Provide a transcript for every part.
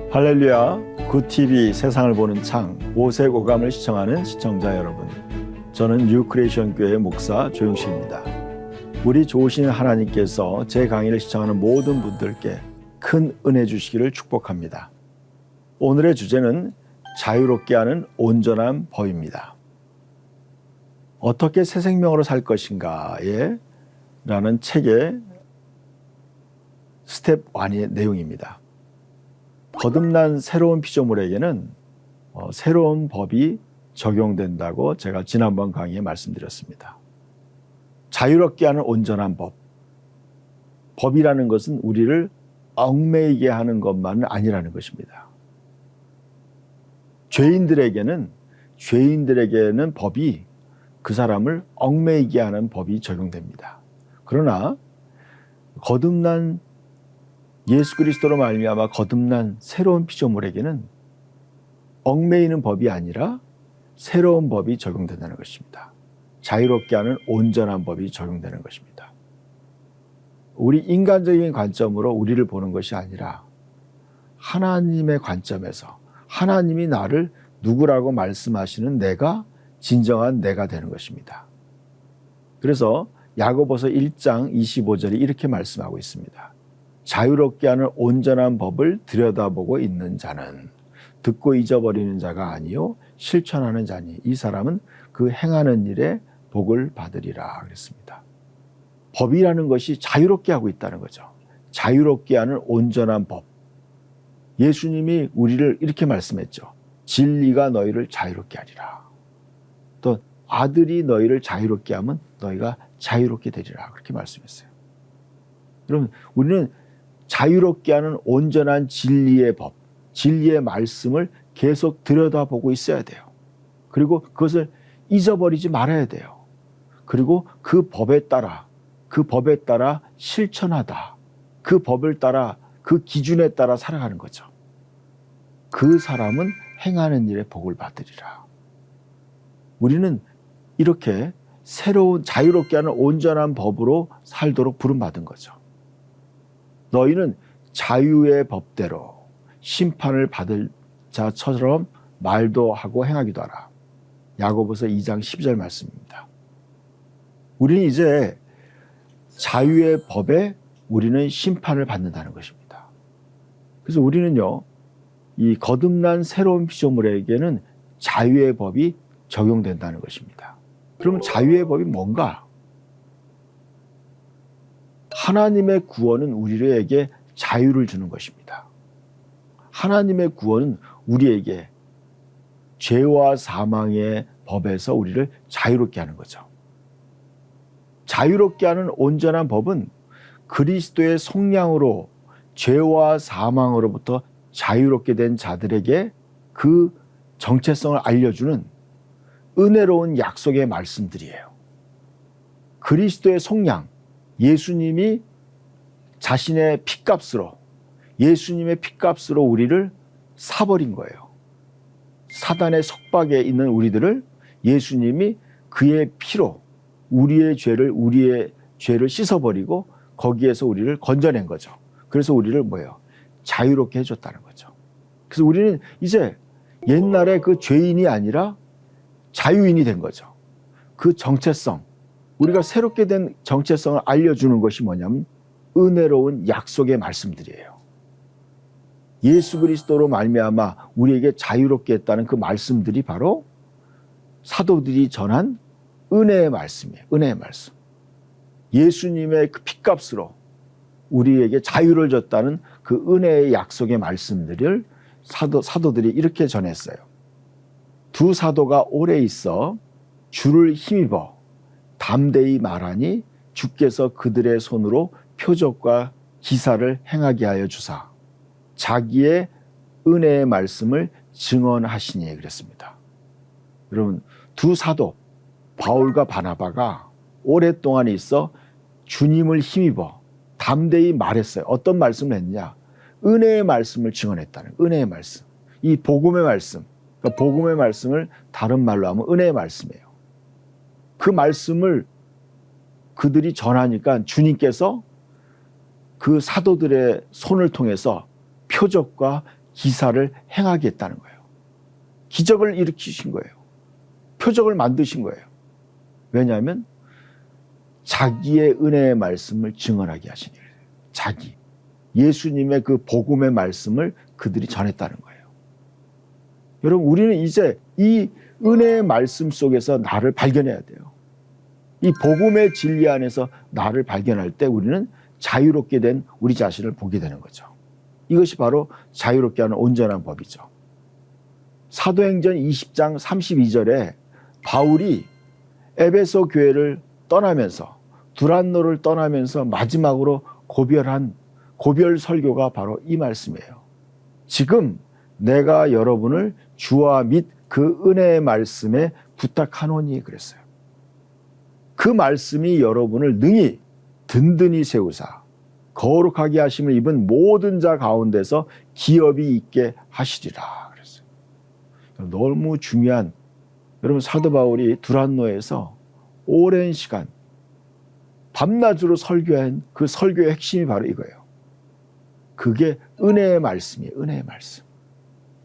할렐루야, 굿TV 세상을 보는 창 5색 오감을 시청하는 시청자 여러분, 저는 뉴크리에이션 교회 목사 조용식입니다. 우리 좋으신 하나님께서 제 강의를 시청하는 모든 분들께 큰 은혜 주시기를 축복합니다. 오늘의 주제는 자유롭게 하는 온전한 법입니다. 어떻게 새 생명으로 살 것인가에 라는 책의 스텝 1의 내용입니다. 거듭난 새로운 피조물에게는 새로운 법이 적용된다고 제가 지난번 강의에 말씀드렸습니다. 자유롭게 하는 온전한 법. 법이라는 것은 우리를 얽매이게 하는 것만은 아니라는 것입니다. 죄인들에게는 법이 그 사람을 얽매이게 하는 법이 적용됩니다. 그러나 거듭난 예수 그리스도로 말미암아 거듭난 새로운 피조물에게는 얽매이는 법이 아니라 새로운 법이 적용된다는 것입니다. 자유롭게 하는 온전한 법이 적용되는 것입니다. 우리 인간적인 관점으로 우리를 보는 것이 아니라 하나님의 관점에서 하나님이 나를 누구라고 말씀하시는 내가 진정한 내가 되는 것입니다. 그래서 야고보서 1장 25절이 이렇게 말씀하고 있습니다. 자유롭게 하는 온전한 법을 들여다보고 있는 자는 듣고 잊어버리는 자가 아니요 실천하는 자니 이 사람은 그 행하는 일에 복을 받으리라 그랬습니다. 법이라는 것이 자유롭게 하고 있다는 거죠. 자유롭게 하는 온전한 법. 예수님이 우리를 이렇게 말씀했죠. 진리가 너희를 자유롭게 하리라. 또 아들이 너희를 자유롭게 하면 너희가 자유롭게 되리라 그렇게 말씀했어요. 여러분, 우리는 자유롭게 하는 온전한 진리의 법, 진리의 말씀을 계속 들여다보고 있어야 돼요. 그리고 그것을 잊어버리지 말아야 돼요. 그리고 그 법에 따라 실천하다. 그 법을 따라, 그 기준에 따라 살아가는 거죠. 그 사람은 행하는 일에 복을 받으리라. 우리는 이렇게 새로운 자유롭게 하는 온전한 법으로 살도록 부름받은 거죠. 너희는 자유의 법대로 심판을 받을 자처럼 말도 하고 행하기도 하라. 야고보서 2장 10절 말씀입니다. 우리는 이제 자유의 법에 우리는 심판을 받는다는 것입니다. 그래서 우리는요, 이 거듭난 새로운 피조물에게는 자유의 법이 적용된다는 것입니다. 그러면 자유의 법이 뭔가? 하나님의 구원은 우리에게 자유를 주는 것입니다. 하나님의 구원은 우리에게 죄와 사망의 법에서 우리를 자유롭게 하는 거죠. 자유롭게 하는 온전한 법은 그리스도의 속량으로 죄와 사망으로부터 자유롭게 된 자들에게 그 정체성을 알려주는 은혜로운 약속의 말씀들이에요. 그리스도의 속량, 예수님이 자신의 피값으로, 예수님의 피값으로 우리를 사버린 거예요. 사단의 속박에 있는 우리들을 예수님이 그의 피로 우리의 죄를 씻어버리고 거기에서 우리를 건져낸 거죠. 그래서 우리를 자유롭게 해줬다는 거죠. 그래서 우리는 이제 옛날에 그 죄인이 아니라 자유인이 된 거죠. 그 정체성, 우리가 새롭게 된 정체성을 알려주는 것이 뭐냐면 은혜로운 약속의 말씀들이에요. 예수 그리스도로 말미암아 우리에게 자유롭게 했다는 그 말씀들이 바로 사도들이 전한 은혜의 말씀이에요. 은혜의 말씀. 예수님의 그 핏값으로 우리에게 자유를 줬다는 그 은혜의 약속의 말씀들을 사도들이 이렇게 전했어요. 두 사도가 오래 있어 주를 힘입어 담대히 말하니 주께서 그들의 손으로 표적과 기사를 행하게 하여 주사 자기의 은혜의 말씀을 증언하시니 그랬습니다. 여러분, 두 사도 바울과 바나바가 오랫동안 있어 주님을 힘입어 담대히 말했어요. 어떤 말씀을 했냐? 은혜의 말씀을 증언했다는 은혜의 말씀. 이 복음의 말씀, 그러니까 복음의 말씀을 다른 말로 하면 은혜의 말씀이에요. 그 말씀을 그들이 전하니까 주님께서 그 사도들의 손을 통해서 표적과 기사를 행하겠다는 거예요. 기적을 일으키신 거예요. 표적을 만드신 거예요. 왜냐하면 자기의 은혜의 말씀을 증언하게 하신 거예요. 자기. 예수님의 그 복음의 말씀을 그들이 전했다는 거예요. 여러분, 우리는 이제 이 은혜의 말씀 속에서 나를 발견해야 돼요. 이 복음의 진리 안에서 나를 발견할 때 우리는 자유롭게 된 우리 자신을 보게 되는 거죠. 이것이 바로 자유롭게 하는 온전한 법이죠. 사도행전 20장 32절에 바울이 에베소 교회를 떠나면서 두란노를 떠나면서 마지막으로 고별한 고별 설교가 바로 이 말씀이에요. 지금 내가 여러분을 주와 및 그 은혜의 말씀에 부탁하노니 그랬어요. 그 말씀이 여러분을 능히 든든히 세우사 거룩하게 하심을 입은 모든 자 가운데서 기업이 있게 하시리라 그랬어요. 너무 중요한, 여러분, 사도 바울이 두란노에서 오랜 시간 밤낮으로 설교한 그 설교의 핵심이 바로 이거예요. 그게 은혜의 말씀이에요. 은혜의 말씀.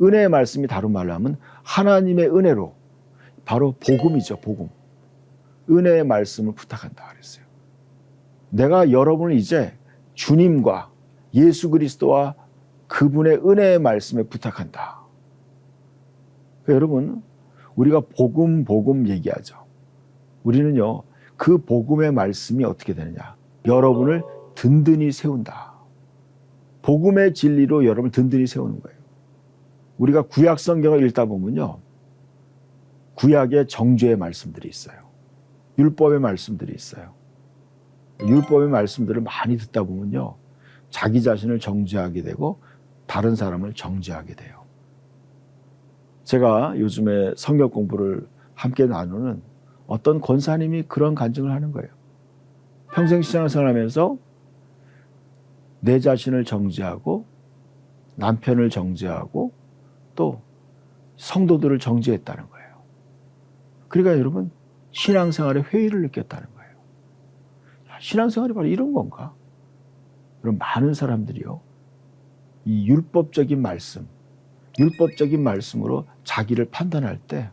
은혜의 말씀이 다른 말로 하면 하나님의 은혜로, 바로 복음이죠. 복음. 은혜의 말씀을 부탁한다 그랬어요. 내가 여러분을 이제 주님과 예수 그리스도와 그분의 은혜의 말씀에 부탁한다. 그러니까 여러분, 우리가 복음 얘기하죠. 우리는요, 그 복음의 말씀이 어떻게 되느냐, 여러분을 든든히 세운다. 복음의 진리로 여러분을 든든히 세우는 거예요. 우리가 구약 성경을 읽다 보면요, 구약의 정죄의 말씀들이 있어요. 율법의 말씀들이 있어요. 율법의 말씀들을 많이 듣다 보면요, 자기 자신을 정죄하게 되고 다른 사람을 정죄하게 돼요. 제가 요즘에 성경 공부를 함께 나누는 어떤 권사님이 그런 간증을 하는 거예요. 평생 신앙생활 하면서 내 자신을 정죄하고 남편을 정죄하고 또 성도들을 정죄했다는 거예요. 그러니까 여러분, 신앙생활에 회의를 느꼈다는 거예요. 신앙생활이 바로 이런 건가? 그럼 많은 사람들이요, 이 율법적인 말씀으로 자기를 판단할 때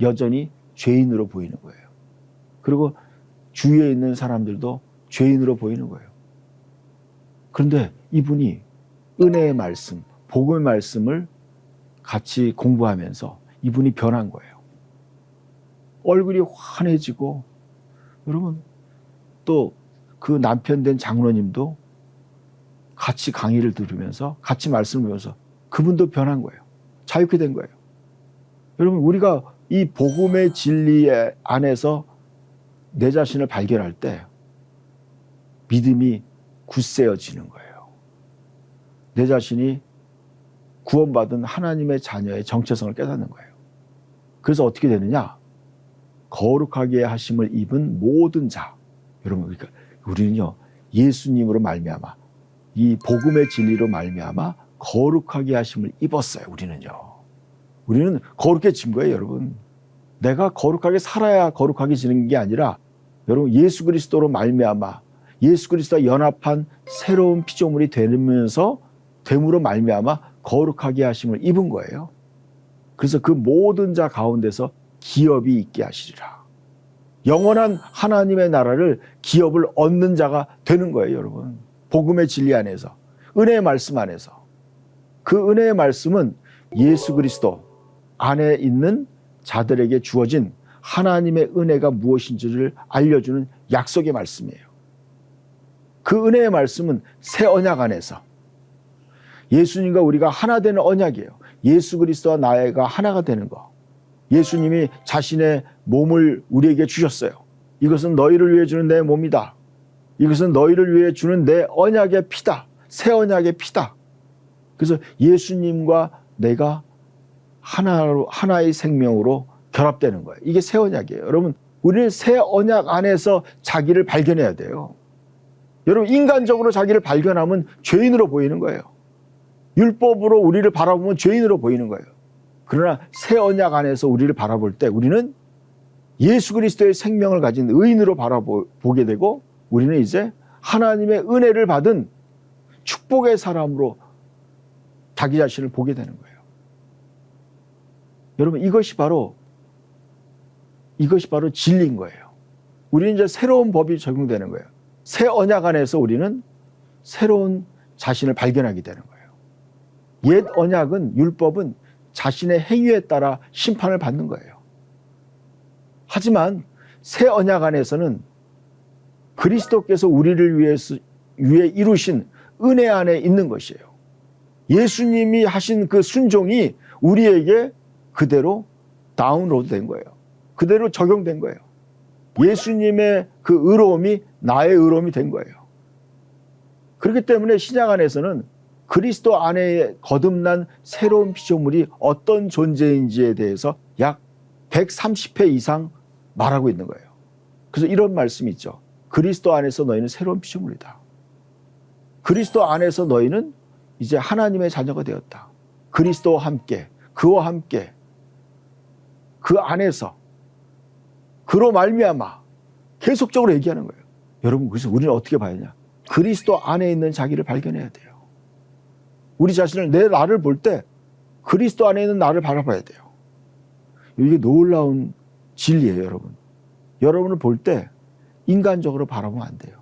여전히 죄인으로 보이는 거예요. 그리고 주위에 있는 사람들도 죄인으로 보이는 거예요. 그런데 이분이 은혜의 말씀, 복음의 말씀을 같이 공부하면서 이분이 변한 거예요. 얼굴이 환해지고, 여러분, 또 그 남편 된 장로님도 같이 강의를 들으면서 같이 말씀을 보면서 그분도 변한 거예요. 자유케 된 거예요. 여러분, 우리가 이 복음의 진리 안에서 내 자신을 발견할 때 믿음이 굳세어지는 거예요. 내 자신이 구원받은 하나님의 자녀의 정체성을 깨닫는 거예요. 그래서 어떻게 되느냐? 거룩하게 하심을 입은 모든 자. 여러분, 그러니까 우리는요, 예수님으로 말미암아, 이 복음의 진리로 말미암아 거룩하게 하심을 입었어요. 우리는 거룩해진 거예요, 여러분. 내가 거룩하게 살아야 거룩하게 지는 게 아니라, 여러분, 예수 그리스도로 말미암아 예수 그리스도와 연합한 새로운 피조물이 됨으로 말미암아 거룩하게 하심을 입은 거예요. 그래서 그 모든 자 가운데서 기업이 있게 하시리라. 영원한 하나님의 나라를, 기업을 얻는 자가 되는 거예요, 여러분. 복음의 진리 안에서, 은혜의 말씀 안에서. 그 은혜의 말씀은 예수 그리스도 안에 있는 자들에게 주어진 하나님의 은혜가 무엇인지를 알려주는 약속의 말씀이에요. 그 은혜의 말씀은 새 언약 안에서 예수님과 우리가 하나 되는 언약이에요. 예수 그리스도와 나가 하나가 되는 거. 예수님이 자신의 몸을 우리에게 주셨어요. 이것은 너희를 위해 주는 내 몸이다. 이것은 너희를 위해 주는 내 언약의 피다. 새 언약의 피다. 그래서 예수님과 내가 하나의 생명으로 결합되는 거예요. 이게 새 언약이에요. 여러분, 우리는 새 언약 안에서 자기를 발견해야 돼요. 여러분, 인간적으로 자기를 발견하면 죄인으로 보이는 거예요. 율법으로 우리를 바라보면 죄인으로 보이는 거예요. 그러나 새 언약 안에서 우리를 바라볼 때 우리는 예수 그리스도의 생명을 가진 의인으로 바라보게 되고, 우리는 이제 하나님의 은혜를 받은 축복의 사람으로 자기 자신을 보게 되는 거예요. 여러분, 이것이 바로 진리인 거예요. 우리는 이제 새로운 법이 적용되는 거예요. 새 언약 안에서 우리는 새로운 자신을 발견하게 되는 거예요. 옛 언약은, 율법은 자신의 행위에 따라 심판을 받는 거예요. 하지만 새 언약 안에서는 그리스도께서 우리를 위해 이루신 은혜 안에 있는 것이에요. 예수님이 하신 그 순종이 우리에게 그대로 다운로드 된 거예요. 그대로 적용된 거예요. 예수님의 그 의로움이 나의 의로움이 된 거예요. 그렇기 때문에 신약 안에서는 그리스도 안에 거듭난 새로운 피조물이 어떤 존재인지에 대해서 약 130회 이상 말하고 있는 거예요. 그래서 이런 말씀이 있죠. 그리스도 안에서 너희는 새로운 피조물이다. 그리스도 안에서 너희는 이제 하나님의 자녀가 되었다. 그리스도와 함께, 그와 함께, 그 안에서, 그로 말미암아 계속적으로 얘기하는 거예요. 여러분, 그래서 우리는 어떻게 봐야 하냐? 그리스도 안에 있는 자기를 발견해야 돼요. 우리 자신을, 나를 볼 때 그리스도 안에 있는 나를 바라봐야 돼요. 이게 놀라운 진리예요, 여러분. 여러분을 볼 때 인간적으로 바라보면 안 돼요.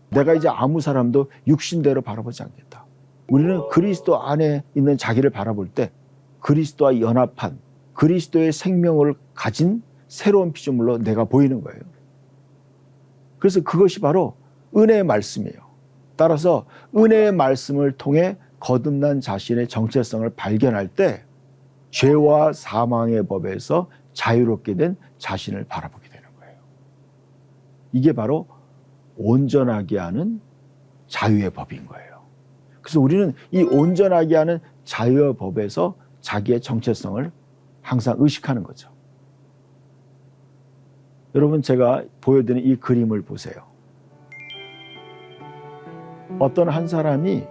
내가 이제 아무 사람도 육신대로 바라보지 않겠다. 우리는 그리스도 안에 있는 자기를 바라볼 때 그리스도와 연합한, 그리스도의 생명을 가진 새로운 피조물로 내가 보이는 거예요. 그래서 그것이 바로 은혜의 말씀이에요. 따라서 은혜의 말씀을 통해 거듭난 자신의 정체성을 발견할 때 죄와 사망의 법에서 자유롭게 된 자신을 바라보게 되는 거예요. 이게 바로 온전하게 하는 자유의 법인 거예요. 그래서 우리는 이 온전하게 하는 자유의 법에서 자기의 정체성을 항상 의식하는 거죠. 여러분, 제가 보여드리는 이 그림을 보세요. 어떤 한 사람이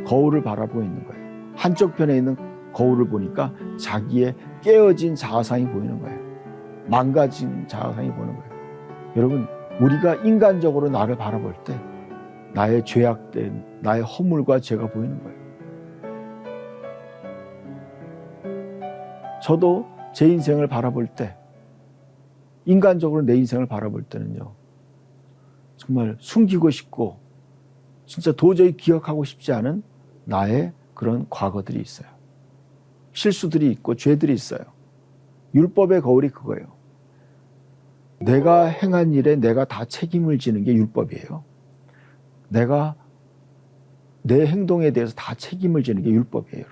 거울을 바라보고 있는 거예요. 한쪽 편에 있는 거울을 보니까 자기의 깨어진 자아상이 보이는 거예요. 망가진 자아상이 보이는 거예요. 여러분, 우리가 인간적으로 나를 바라볼 때 나의 죄악된, 나의 허물과 죄가 보이는 거예요. 저도 제 인생을 바라볼 때, 인간적으로 내 인생을 바라볼 때는요, 정말 숨기고 싶고 진짜 도저히 기억하고 싶지 않은 나의 그런 과거들이 있어요. 실수들이 있고 죄들이 있어요. 율법의 거울이 그거예요. 내가 행한 일에 내가 다 책임을 지는 게 율법이에요. 내가 내 행동에 대해서 다 책임을 지는 게 율법이에요.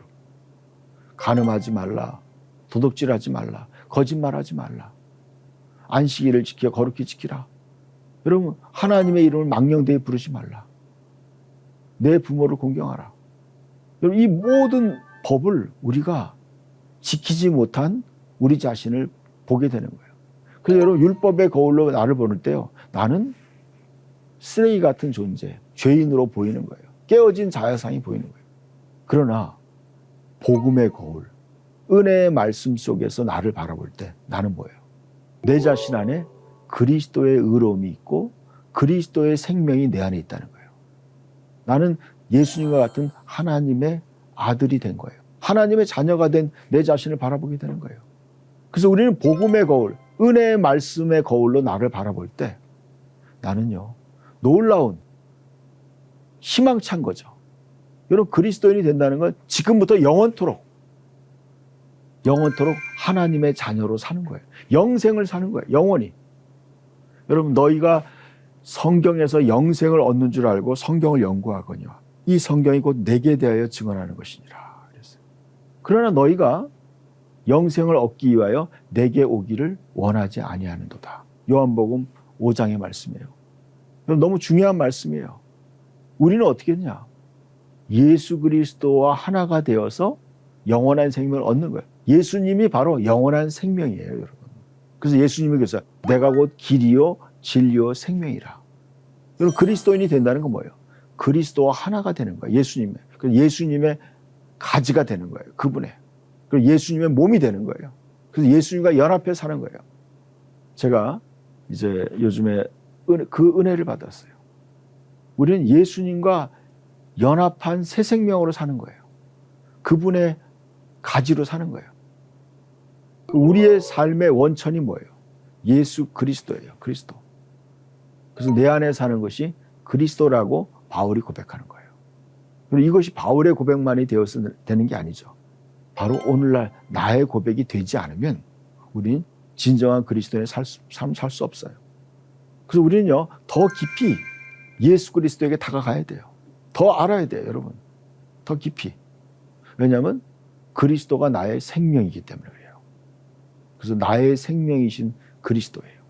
간음하지 말라, 도둑질하지 말라, 거짓말하지 말라, 안식일을 지켜 거룩히 지키라. 여러분, 하나님의 이름을 망령되이 부르지 말라. 내 부모를 공경하라. 여러분, 이 모든 법을 우리가 지키지 못한 우리 자신을 보게 되는 거예요. 그래서 여러분, 율법의 거울로 나를 보는 때요, 나는 쓰레기 같은 존재, 죄인으로 보이는 거예요. 깨어진 자아상이 보이는 거예요. 그러나 복음의 거울, 은혜의 말씀 속에서 나를 바라볼 때 나는 뭐예요? 내 자신 안에 그리스도의 의로움이 있고 그리스도의 생명이 내 안에 있다는 거예요. 나는 예수님과 같은 하나님의 아들이 된 거예요. 하나님의 자녀가 된 내 자신을 바라보게 되는 거예요. 그래서 우리는 복음의 거울, 은혜의 말씀의 거울로 나를 바라볼 때 나는요, 놀라운 희망찬 거죠. 여러분, 그리스도인이 된다는 건 지금부터 영원토록 하나님의 자녀로 사는 거예요. 영생을 사는 거예요. 영원히. 여러분, 너희가 성경에서 영생을 얻는 줄 알고 성경을 연구하거니와 이 성경이 곧 내게 대하여 증언하는 것이니라 그랬어요. 그러나 너희가 영생을 얻기 위하여 내게 오기를 원하지 아니하는도다. 요한복음 5장의 말씀이에요. 너무 중요한 말씀이에요. 우리는 어떻게 했냐? 예수 그리스도와 하나가 되어서 영원한 생명을 얻는 거예요. 예수님이 바로 영원한 생명이에요, 여러분. 그래서 예수님이 그래서 내가 곧 길이요 진리요 생명이라. 여러분, 그리스도인이 된다는 건 뭐예요? 그리스도와 하나가 되는 거예요. 예수님의 가지가 되는 거예요. 그분의. 그리고 예수님의 몸이 되는 거예요. 그래서 예수님과 연합해 사는 거예요. 제가 이제 요즘에 그 은혜를 받았어요. 우리는 예수님과 연합한 새 생명으로 사는 거예요. 그분의 가지로 사는 거예요. 우리의 삶의 원천이 뭐예요? 예수 그리스도예요. 그리스도. 그래서 내 안에 사는 것이 그리스도라고 바울이 고백하는 거예요. 그리고 이것이 바울의 고백만이 되어서 되는 게 아니죠. 바로 오늘날 나의 고백이 되지 않으면 우리는 진정한 그리스도인의 삶을 살 수 없어요. 그래서 우리는요, 더 깊이 예수 그리스도에게 다가가야 돼요. 더 알아야 돼요, 여러분. 더 깊이. 왜냐하면 그리스도가 나의 생명이기 때문에 그래요. 그래서 나의 생명이신 그리스도예요.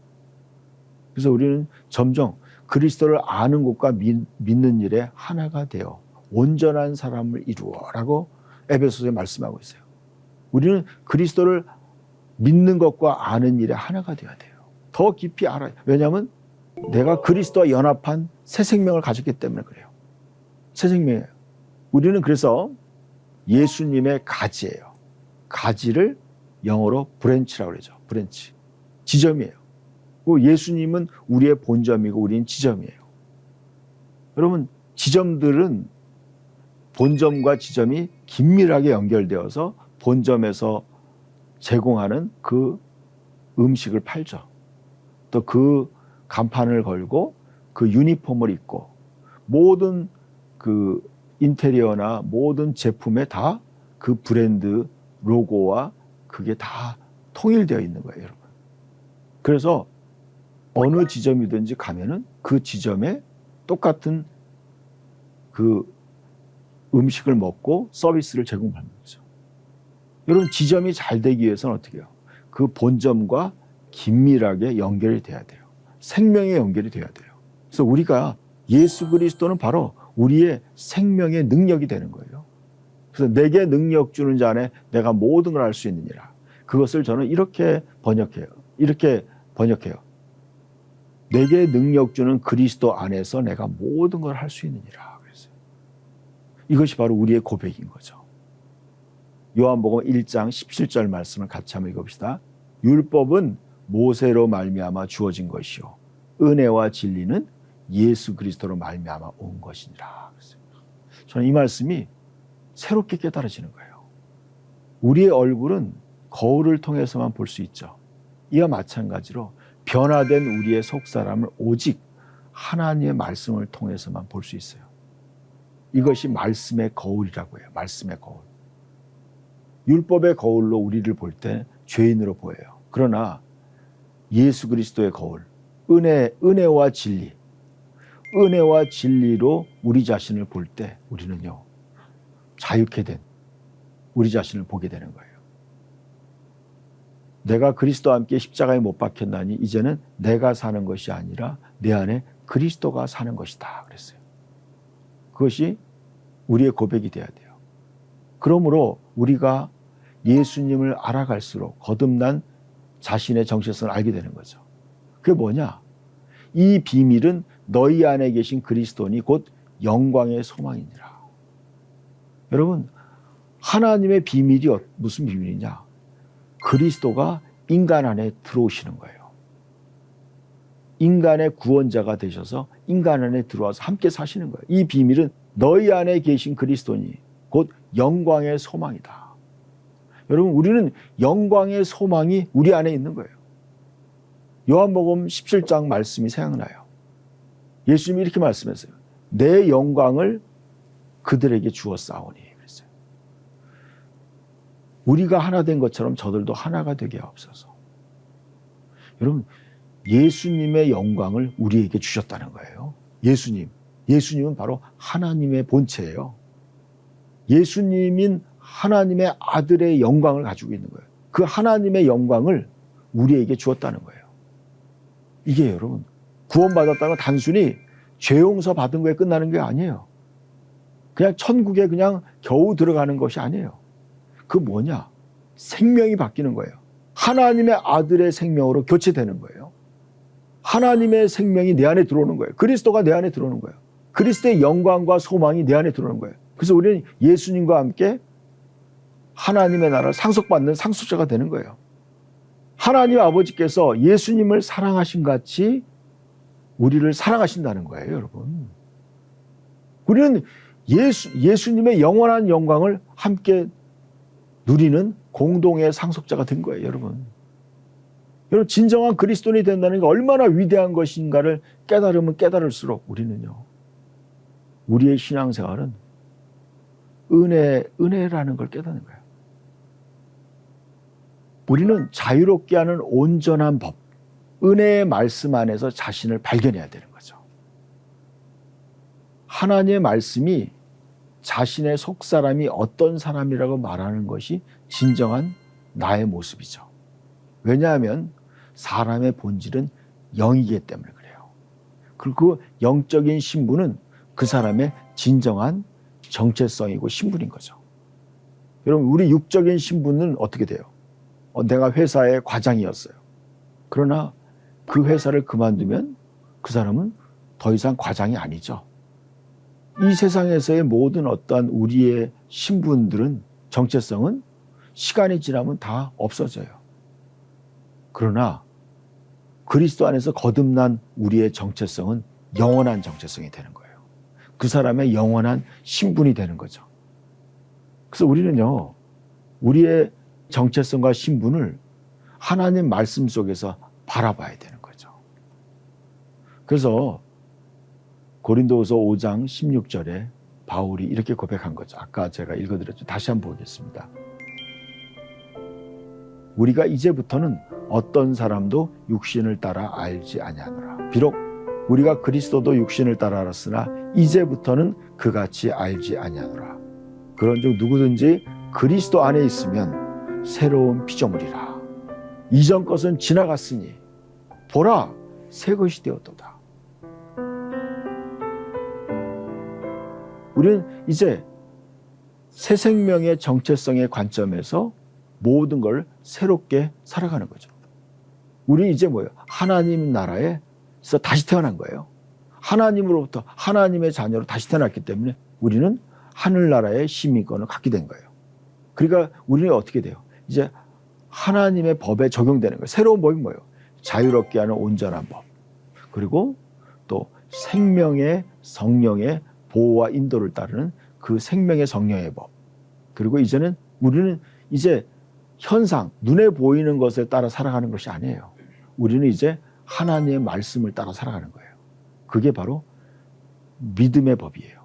그래서 우리는 점점 그리스도를 아는 것과 믿는 일에 하나가 되어 온전한 사람을 이루어라고 에베소서에 말씀하고 있어요. 우리는 그리스도를 믿는 것과 아는 일에 하나가 되어야 돼요. 더 깊이 알아요. 왜냐하면 내가 그리스도와 연합한 새 생명을 가졌기 때문에 그래요. 새 생명이에요. 우리는 그래서 예수님의 가지예요. 가지를 영어로 브랜치라고 그러죠. 브랜치. 지점이에요. 그리고 예수님은 우리의 본점이고 우리는 지점이에요. 여러분, 지점들은 본점과 지점이 긴밀하게 연결되어서 본점에서 제공하는 그 음식을 팔죠. 또 그 간판을 걸고 그 유니폼을 입고 모든 그 인테리어나 모든 제품에 다 그 브랜드 로고와 그게 다 통일되어 있는 거예요, 여러분. 그래서 어느 지점이든지 가면은 그 지점에 똑같은 그 음식을 먹고 서비스를 제공하는 거죠. 여러분, 지점이 잘 되기 위해서는 어떻게 해요? 그 본점과 긴밀하게 연결이 돼야 돼요. 생명의 연결이 돼야 돼요. 그래서 우리가 예수 그리스도는 바로 우리의 생명의 능력이 되는 거예요. 그래서 내게 능력 주는 자 안에 내가 모든 걸 할 수 있느니라. 그것을 저는 이렇게 번역해요. 내게 능력 주는 그리스도 안에서 내가 모든 걸 할 수 있느니라. 그랬어요. 이것이 바로 우리의 고백인 거죠. 요한복음 1장 17절 말씀을 같이 한번 읽어봅시다. 율법은 모세로 말미암아 주어진 것이요 은혜와 진리는 예수 그리스도로 말미암아 온 것이니라. 그랬어요. 저는 이 말씀이 새롭게 깨달아지는 거예요. 우리의 얼굴은 거울을 통해서만 볼 수 있죠. 이와 마찬가지로 변화된 우리의 속사람을 오직 하나님의 말씀을 통해서만 볼 수 있어요. 이것이 말씀의 거울이라고 해요. 말씀의 거울. 율법의 거울로 우리를 볼 때 죄인으로 보여요. 그러나 예수 그리스도의 거울, 은혜와 진리로 우리 자신을 볼 때 우리는요, 자유케 된 우리 자신을 보게 되는 거예요. 내가 그리스도와 함께 십자가에 못 박혔나니 이제는 내가 사는 것이 아니라 내 안에 그리스도가 사는 것이다 그랬어요. 그것이 우리의 고백이 돼야 돼요. 그러므로 우리가 예수님을 알아갈수록 거듭난 자신의 정체성을 알게 되는 거죠. 그게 뭐냐? 이 비밀은 너희 안에 계신 그리스도니 곧 영광의 소망이니라. 여러분, 하나님의 비밀이 무슨 비밀이냐? 그리스도가 인간 안에 들어오시는 거예요. 인간의 구원자가 되셔서 인간 안에 들어와서 함께 사시는 거예요. 이 비밀은 너희 안에 계신 그리스도니 곧 영광의 소망이다. 여러분, 우리는 영광의 소망이 우리 안에 있는 거예요. 요한복음 17장 말씀이 생각나요. 예수님이 이렇게 말씀했어요. 내 영광을 그들에게 주었사오니 그랬어요. 우리가 하나 된 것처럼 저들도 하나가 되게 하옵소서. 여러분, 예수님의 영광을 우리에게 주셨다는 거예요. 예수님은 바로 하나님의 본체예요. 예수님인 하나님의 아들의 영광을 가지고 있는 거예요. 그 하나님의 영광을 우리에게 주었다는 거예요. 이게 여러분, 구원받았다는 건 단순히 죄 용서 받은 거에 끝나는 게 아니에요. 그냥 천국에 그냥 겨우 들어가는 것이 아니에요. 그 뭐냐? 생명이 바뀌는 거예요. 하나님의 아들의 생명으로 교체되는 거예요. 하나님의 생명이 내 안에 들어오는 거예요. 그리스도가 내 안에 들어오는 거예요. 그리스도의 영광과 소망이 내 안에 들어오는 거예요. 그래서 우리는 예수님과 함께 하나님의 나라를 상속받는 상속자가 되는 거예요. 하나님 아버지께서 예수님을 사랑하신 같이 우리를 사랑하신다는 거예요, 여러분. 우리는 예수님의 영원한 영광을 함께 누리는 공동의 상속자가 된 거예요, 여러분. 여러분, 진정한 그리스도인이 된다는 게 얼마나 위대한 것인가를 깨달으면 깨달을수록 우리는요, 우리의 신앙생활은 은혜라는 걸 깨닫는 거예요. 우리는 자유롭게 하는 온전한 법, 은혜의 말씀 안에서 자신을 발견해야 되는 거죠. 하나님의 말씀이 자신의 속사람이 어떤 사람이라고 말하는 것이 진정한 나의 모습이죠. 왜냐하면 사람의 본질은 영이기 때문에 그래요. 그리고 그 영적인 신분은 그 사람의 진정한 정체성이고 신분인 거죠. 여러분, 우리 육적인 신분은 어떻게 돼요? 내가 회사의 과장이었어요. 그러나 그 회사를 그만두면 그 사람은 더 이상 과장이 아니죠. 이 세상에서의 모든 어떠한 우리의 신분들은, 정체성은 시간이 지나면 다 없어져요. 그러나 그리스도 안에서 거듭난 우리의 정체성은 영원한 정체성이 되는 거예요. 그 사람의 영원한 신분이 되는 거죠. 그래서 우리는요, 우리의 정체성과 신분을 하나님 말씀 속에서 바라봐야 되는 거죠. 그래서 고린도후서 5장 16절에 바울이 이렇게 고백한 거죠. 아까 제가 읽어드렸죠. 다시 한번 보겠습니다. 우리가 이제부터는 어떤 사람도 육신을 따라 알지 아니하노라. 비록 우리가 그리스도도 육신을 따라 알았으나 이제부터는 그같이 알지 아니하노라. 그런즉 누구든지 그리스도 안에 있으면 새로운 피조물이라. 이전 것은 지나갔으니 보라, 새 것이 되었도다. 우리는 이제 새 생명의 정체성의 관점에서 모든 걸 새롭게 살아가는 거죠. 우리 이제 뭐예요? 하나님 나라에서 다시 태어난 거예요. 하나님으로부터 하나님의 자녀로 다시 태어났기 때문에 우리는 하늘나라의 시민권을 갖게 된 거예요. 그러니까 우리는 어떻게 돼요? 이제 하나님의 법에 적용되는 거예요. 새로운 법이 뭐예요? 자유롭게 하는 온전한 법. 그리고 또 생명의 성령의 보호와 인도를 따르는 그 생명의 성령의 법. 그리고 이제는 우리는 이제 현상, 눈에 보이는 것에 따라 살아가는 것이 아니에요. 우리는 이제 하나님의 말씀을 따라 살아가는 거예요. 그게 바로 믿음의 법이에요.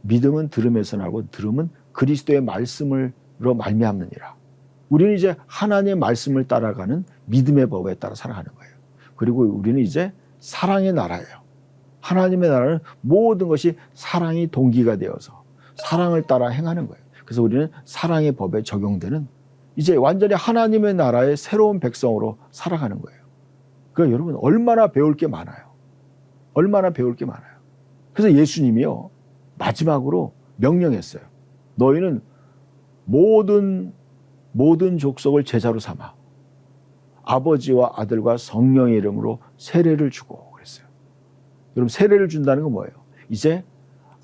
믿음은 들음에서 나고 들음은 그리스도의 말씀으로 말미암느니라. 우리는 이제 하나님의 말씀을 따라가는 믿음의 법에 따라 살아가는 거예요. 그리고 우리는 이제 사랑의 나라예요. 하나님의 나라는 모든 것이 사랑이 동기가 되어서 사랑을 따라 행하는 거예요. 그래서 우리는 사랑의 법에 적용되는 이제 완전히 하나님의 나라의 새로운 백성으로 살아가는 거예요. 그러니까 여러분, 얼마나 배울 게 많아요. 얼마나 배울 게 많아요. 그래서 예수님이요, 마지막으로 명령했어요. 너희는 모든 족속을 제자로 삼아 아버지와 아들과 성령의 이름으로 세례를 주고 그랬어요. 여러분, 세례를 준다는 건 뭐예요? 이제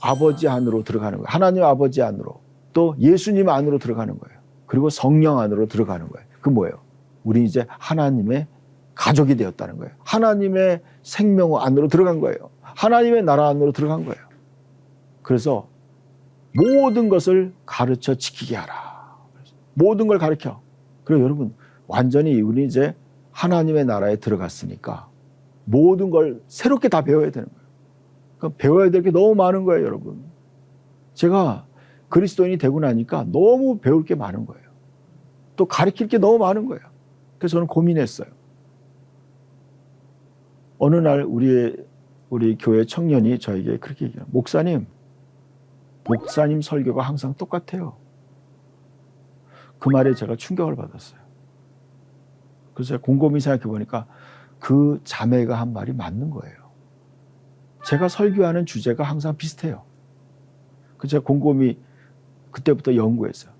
아버지 안으로 들어가는 거예요. 하나님 아버지 안으로, 또 예수님 안으로 들어가는 거예요. 그리고 성령 안으로 들어가는 거예요. 그 뭐예요? 우리 이제 하나님의 가족이 되었다는 거예요. 하나님의 생명 안으로 들어간 거예요. 하나님의 나라 안으로 들어간 거예요. 그래서 모든 것을 가르쳐 지키게 하라. 모든 걸 가르쳐. 그리고 여러분, 완전히 우리 이제 하나님의 나라에 들어갔으니까 모든 걸 새롭게 다 배워야 되는 거예요. 그러니까 배워야 될 게 너무 많은 거예요, 여러분. 제가 그리스도인이 되고 나니까 너무 배울 게 많은 거예요. 또 가르칠 게 너무 많은 거예요. 그래서 저는 고민했어요. 어느 날 우리 교회 청년이 저에게 그렇게 얘기해요. 목사님 설교가 항상 똑같아요. 그 말에 제가 충격을 받았어요. 그래서 제가 곰곰이 생각해 보니까 그 자매가 한 말이 맞는 거예요. 제가 설교하는 주제가 항상 비슷해요. 그래서 제가 곰곰이 그때부터 연구했어요.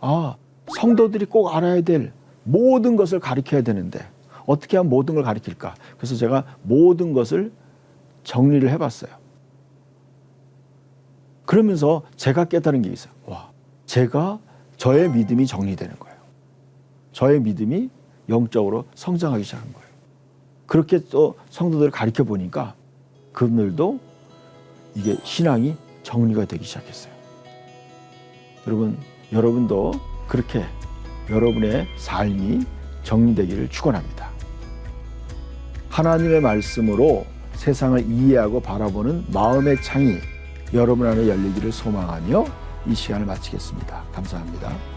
성도들이 꼭 알아야 될 모든 것을 가르쳐야 되는데 어떻게 하면 모든 걸 가르칠까? 그래서 제가 모든 것을 정리를 해봤어요. 그러면서 제가 깨달은 게 있어요. 저의 믿음이 정리되는 거예요. 저의 믿음이 영적으로 성장하기 시작한 거예요. 그렇게 또 성도들을 가르쳐 보니까 그들도 이게 신앙이 정리가 되기 시작했어요. 여러분도 그렇게 여러분의 삶이 정리되기를 축원합니다. 하나님의 말씀으로 세상을 이해하고 바라보는 마음의 창이 여러분 안에 열리기를 소망하며 이 시간을 마치겠습니다. 감사합니다.